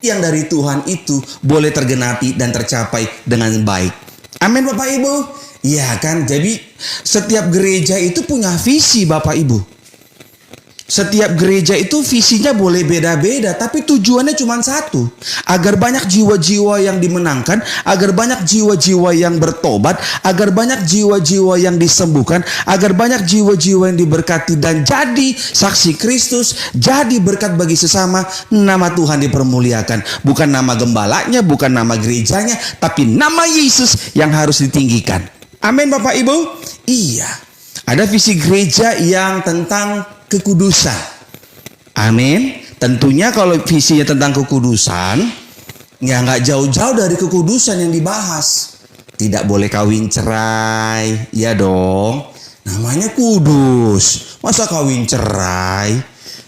yang dari Tuhan itu boleh tergenapi dan tercapai dengan baik. Amin Bapak Ibu. Iya kan? Jadi setiap gereja itu punya visi Bapak Ibu. Setiap gereja itu visinya boleh beda-beda, tapi tujuannya cuma satu. Agar banyak jiwa-jiwa yang dimenangkan, agar banyak jiwa-jiwa yang bertobat, agar banyak jiwa-jiwa yang disembuhkan, agar banyak jiwa-jiwa yang diberkati dan jadi saksi Kristus, jadi berkat bagi sesama, nama Tuhan dipermuliakan. Bukan nama gembalanya, bukan nama gerejanya, tapi nama Yesus yang harus ditinggikan. Amin Bapak Ibu. Iya. Ada visi gereja yang tentang kekudusan. Amin. Tentunya kalau visinya tentang kekudusan, ya nggak jauh-jauh dari kekudusan yang dibahas. Tidak boleh kawin cerai, ya dong. Namanya kudus. Masa kawin cerai?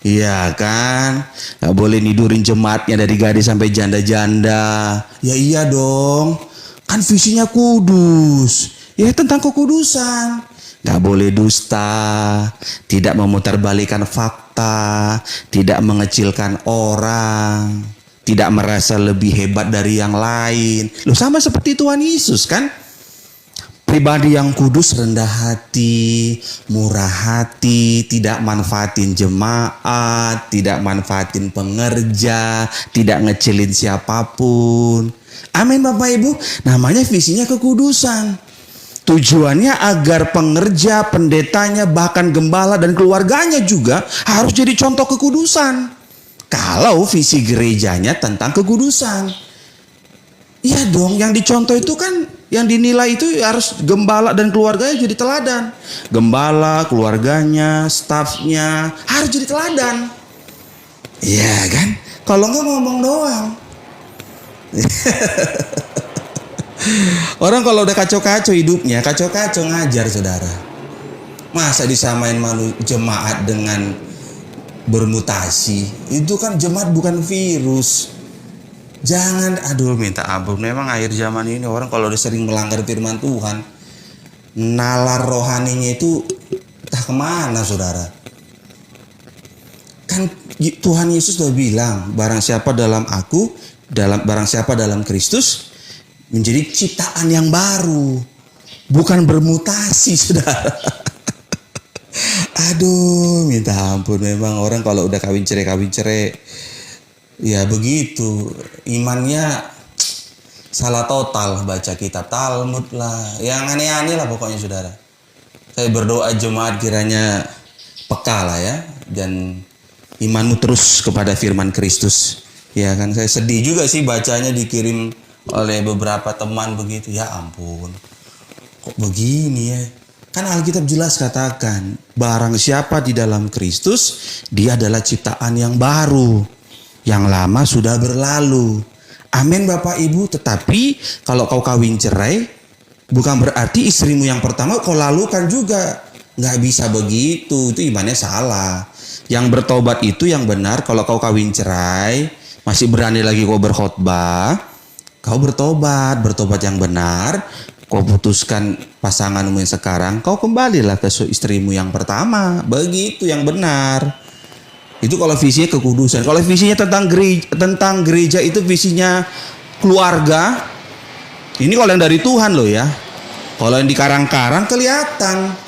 Iya kan? Nggak boleh nidurin jemaatnya dari gadis sampai janda-janda. Ya iya dong. Kan visinya kudus. Ya tentang kekudusan. Gak boleh dusta, tidak memutarbalikkan fakta, tidak mengecilkan orang, tidak merasa lebih hebat dari yang lain. Loh sama seperti Tuhan Yesus kan? Pribadi yang kudus, rendah hati, murah hati, tidak manfaatin jemaat, tidak manfaatin pengerja, tidak ngecilin siapapun. Amin Bapak Ibu, namanya visinya kekudusan. Tujuannya agar pengerja, pendetanya, bahkan gembala dan keluarganya juga harus jadi contoh kekudusan. Kalau visi gerejanya tentang kekudusan. Iya dong, yang dicontoh itu kan, yang dinilai itu harus gembala dan keluarganya jadi teladan. Gembala, keluarganya, stafnya harus jadi teladan. Iya kan? Kalau nggak ngomong doang. Orang kalau udah kacau-kacau hidupnya, kacau-kacau ngajar saudara. Masa disamain jemaat dengan bermutasi? Itu kan jemaat bukan virus. Jangan, aduh minta ampun. Memang akhir zaman ini orang kalau udah sering melanggar firman Tuhan, nalar rohaninya itu entah kemana saudara. Kan Tuhan Yesus udah bilang, barang siapa dalam Kristus menjadi ciptaan yang baru, bukan bermutasi saudara. Aduh minta ampun, memang orang kalau udah kawin cerai ya begitu, imannya salah total, baca kitab Talmud lah, yang aneh-aneh lah pokoknya saudara. Saya berdoa jemaat kiranya peka lah ya, dan imanmu terus kepada firman Kristus. Ya kan, saya sedih juga sih bacanya dikirim oleh beberapa teman begitu. Ya ampun, kok begini ya? Kan Alkitab jelas katakan, barang siapa di dalam Kristus, dia adalah ciptaan yang baru, yang lama sudah berlalu. Amin Bapak Ibu. Tetapi kalau kau kawin cerai, bukan berarti istrimu yang pertama kau lalukan juga. Nggak bisa begitu, itu imannya salah. Yang bertobat itu yang benar. Kalau kau kawin cerai, masih berani lagi kau berkhotbah, kau bertobat yang benar, kau putuskan pasanganmu yang sekarang, kau kembalilah ke istrimu yang pertama. Begitu yang benar. Itu kalau visinya kekudusan. Kalau visinya tentang gereja itu visinya keluarga. Ini kalau yang dari Tuhan loh ya. Kalau yang dikarang-karang kelihatan.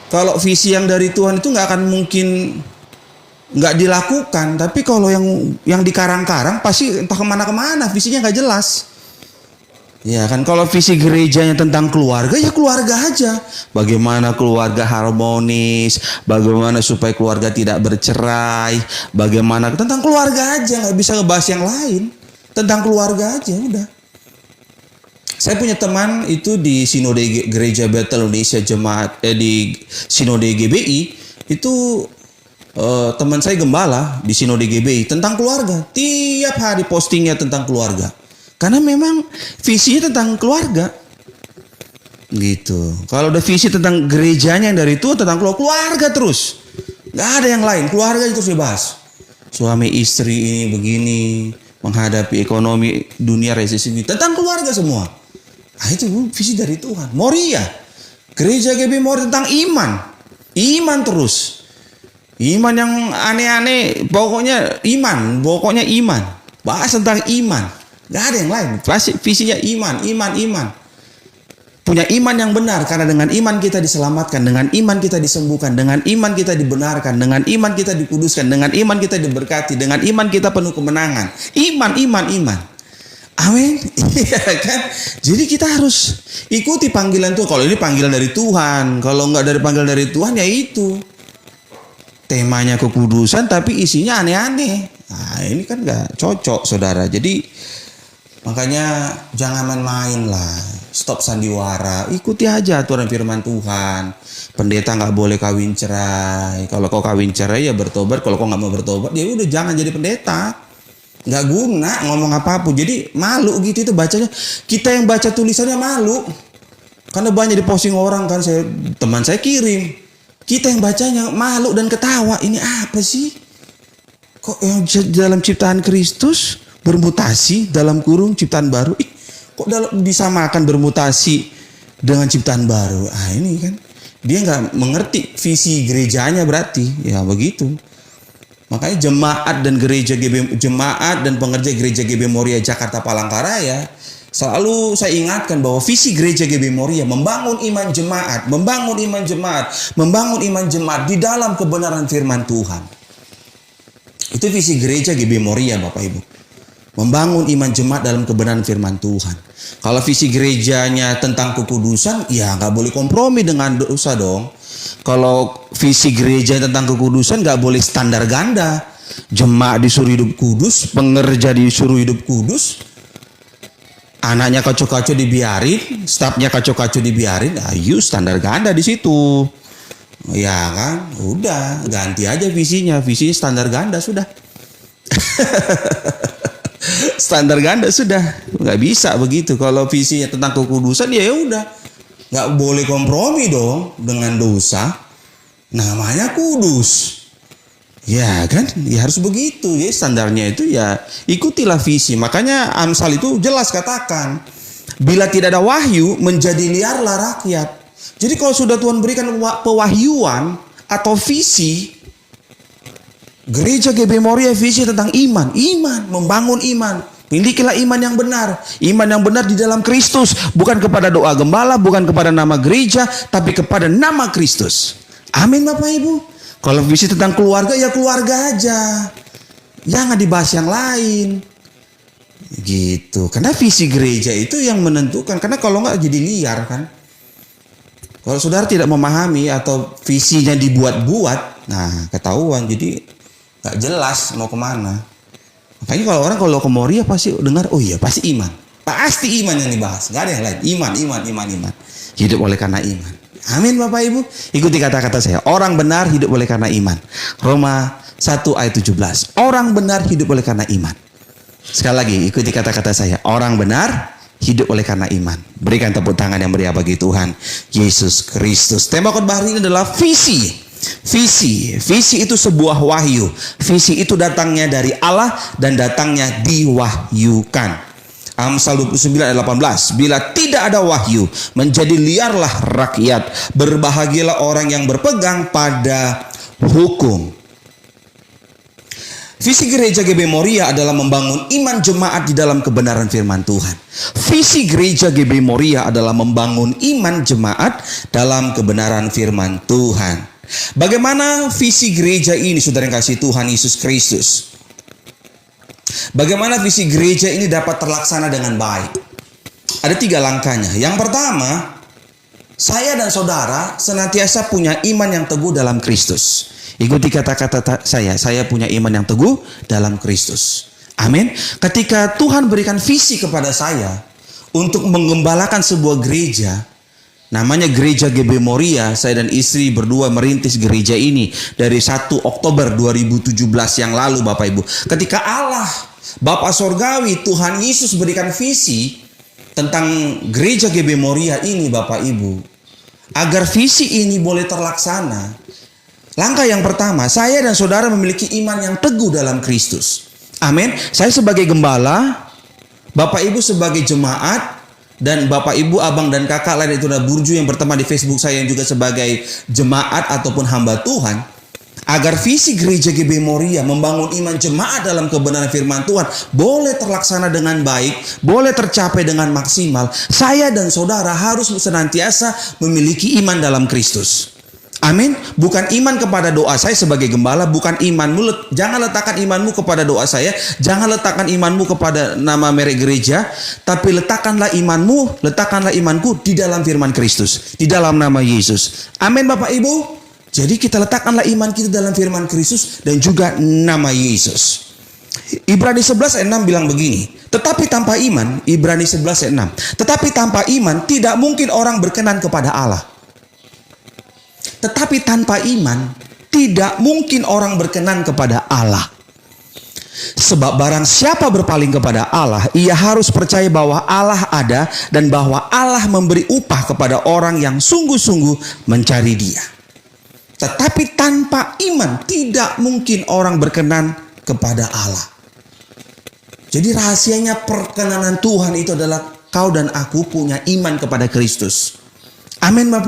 Kalau visi yang dari Tuhan itu nggak akan mungkin nggak dilakukan. Tapi kalau yang dikarang-karang pasti entah kemana-kemana, visinya nggak jelas. Ya kan, kalau visi gerejanya tentang keluarga, ya keluarga aja. Bagaimana keluarga harmonis, bagaimana supaya keluarga tidak bercerai, bagaimana tentang keluarga aja, nggak bisa ngebahas yang lain. Tentang keluarga aja udah. Saya punya teman itu di Sinode Gereja Bethel Indonesia Jemaat di Sinode GBI itu. Teman saya gembala di Sinode GBI tentang keluarga, tiap hari postingnya tentang keluarga, karena memang visinya tentang keluarga gitu. Kalau udah visi tentang gerejanya yang dari itu tentang keluarga terus, nggak ada yang lain, keluarga itu terus dibahas. Suami istri ini begini, menghadapi ekonomi dunia resesi ini, tentang keluarga semua. Nah, itu visi dari Tuhan. Moria, gereja GBI Moria tentang iman terus. Iman yang aneh-aneh, pokoknya iman. Bahas tentang iman. Gak ada yang lain. Pasti visinya iman, iman, iman. Punya iman yang benar, karena dengan iman kita diselamatkan, dengan iman kita disembuhkan, dengan iman kita dibenarkan, dengan iman kita dikuduskan, dengan iman kita diberkati, dengan iman kita penuh kemenangan. Iman, iman, iman. Amin. Iya kan? Jadi kita harus ikuti panggilan Tuhan. Kalau ini panggilan dari Tuhan, kalau nggak dari panggilan dari Tuhan ya itu. Temanya kekudusan tapi isinya aneh-aneh. Nah, ini kan nggak cocok, saudara. Jadi makanya jangan main-main lah. Stop sandiwara. Ikuti aja aturan firman Tuhan. Pendeta nggak boleh kawin cerai. Kalau kau kawin cerai ya bertobat. Kalau kau nggak mau bertobat ya udah jangan jadi pendeta. Nggak guna ngomong apapun. Jadi malu gitu itu bacanya. Kita yang baca tulisannya malu. Karena banyak diposting orang kan. Teman saya kirim. Kita yang bacanya malu dan ketawa. Ini apa sih? Kok yang dalam ciptaan Kristus bermutasi dalam kurung ciptaan baru? Kok bisa makan bermutasi dengan ciptaan baru? Ah ini kan. Dia nggak mengerti visi gerejanya berarti. Ya begitu. Makanya jemaat dan pengerja gereja GB Moria Jakarta Palangkaraya selalu saya ingatkan bahwa visi gereja GB Moria membangun iman jemaat di dalam kebenaran firman Tuhan. Itu visi gereja GB Moria, Bapak Ibu. Membangun iman jemaat dalam kebenaran firman Tuhan. Kalau visi gerejanya tentang kekudusan, ya nggak boleh kompromi dengan dosa dong. Kalau visi gereja tentang kekudusan nggak boleh standar ganda. Jemaat disuruh hidup kudus, pengerja disuruh hidup kudus, anaknya kacau-kacau dibiarin, stafnya kacau-kacau dibiarin. Ayo standar ganda di situ. Ya kan, udah ganti aja visinya standar ganda sudah. Standar ganda sudah, nggak bisa begitu. Kalau visinya tentang kekudusan ya udah. Nggak boleh kompromi dong dengan dosa. Namanya kudus. Ya kan? Ya harus begitu. Ya standarnya itu ya ikutilah visi. Makanya Amsal itu jelas katakan. Bila tidak ada wahyu, menjadi liarlah rakyat. Jadi kalau sudah Tuhan berikan pewahyuan atau visi. Gereja GB Moria visi tentang iman. Iman, membangun iman. Milikilah iman yang benar. Iman yang benar di dalam Kristus. Bukan kepada doa gembala, bukan kepada nama gereja, tapi kepada nama Kristus. Amin Bapak Ibu. Kalau visi tentang keluarga, ya keluarga aja. Jangan dibahas yang lain. Gitu. Karena visi gereja itu yang menentukan. Karena kalau nggak jadi liar kan. Kalau saudara tidak memahami atau visinya dibuat-buat, nah ketahuan. Jadi nggak jelas mau kemana. Makanya kalau ke Moria pasti dengar, oh iya pasti iman. Pasti iman yang dibahas. Gak ada yang lain. Iman. Hidup oleh karena iman. Amin Bapak Ibu. Ikuti kata-kata saya. Orang benar hidup oleh karena iman. Roma 1 ayat 17. Orang benar hidup oleh karena iman. Sekali lagi ikuti kata-kata saya. Orang benar hidup oleh karena iman. Berikan tepuk tangan yang meriah bagi Tuhan Yesus Kristus. Tema khotbah hari ini adalah visi. Visi itu sebuah wahyu. Visi itu datangnya dari Allah dan datangnya diwahyukan. Amsal 29 ayat 18. Bila tidak ada wahyu, menjadi liarlah rakyat. Berbahagialah orang yang berpegang pada hukum. Visi gereja GB Moria adalah membangun iman jemaat di dalam kebenaran firman Tuhan. Visi gereja GB Moria adalah membangun iman jemaat dalam kebenaran firman Tuhan. Bagaimana visi gereja ini, saudara yang kasih Tuhan Yesus Kristus? Bagaimana visi gereja ini dapat terlaksana dengan baik? Ada 3 langkahnya. Yang pertama, saya dan saudara senantiasa punya iman yang teguh dalam Kristus. Ikuti kata-kata saya punya iman yang teguh dalam Kristus. Amin. Ketika Tuhan berikan visi kepada saya untuk mengembalakan sebuah gereja, namanya Gereja GB Moria, saya dan istri berdua merintis gereja ini dari 1 Oktober 2017 yang lalu Bapak Ibu. Ketika Allah, Bapa Sorgawi, Tuhan Yesus berikan visi tentang Gereja GB Moria ini Bapak Ibu. Agar visi ini boleh terlaksana, langkah yang pertama, saya dan saudara memiliki iman yang teguh dalam Kristus. Amin. Saya sebagai gembala, Bapak Ibu sebagai jemaat, dan Bapak Ibu, Abang dan Kakak lain itu adalah burju yang berteman di Facebook saya yang juga sebagai jemaat ataupun hamba Tuhan. Agar visi gereja GB Moria membangun iman jemaat dalam kebenaran firman Tuhan boleh terlaksana dengan baik, boleh tercapai dengan maksimal, saya dan saudara harus senantiasa memiliki iman dalam Kristus. Amin. Bukan iman kepada doa saya sebagai gembala, bukan imanmu, jangan letakkan imanmu kepada doa saya, jangan letakkan imanmu kepada nama merek gereja, tapi letakkanlah imanku di dalam firman Kristus, di dalam nama Yesus. Amin Bapak Ibu. Jadi kita letakkanlah iman kita dalam firman Kristus dan juga nama Yesus. Ibrani 11 ayat 6 bilang begini, tetapi tanpa iman, Ibrani 11 ayat 6, tetapi tanpa iman tidak mungkin orang berkenan kepada Allah. Tetapi tanpa iman, tidak mungkin orang berkenan kepada Allah. Sebab barang siapa berpaling kepada Allah, ia harus percaya bahwa Allah ada dan bahwa Allah memberi upah kepada orang yang sungguh-sungguh mencari Dia. Tetapi tanpa iman, tidak mungkin orang berkenan kepada Allah. Jadi rahasianya perkenanan Tuhan itu adalah kau dan aku punya iman kepada Kristus. Amin Bapak.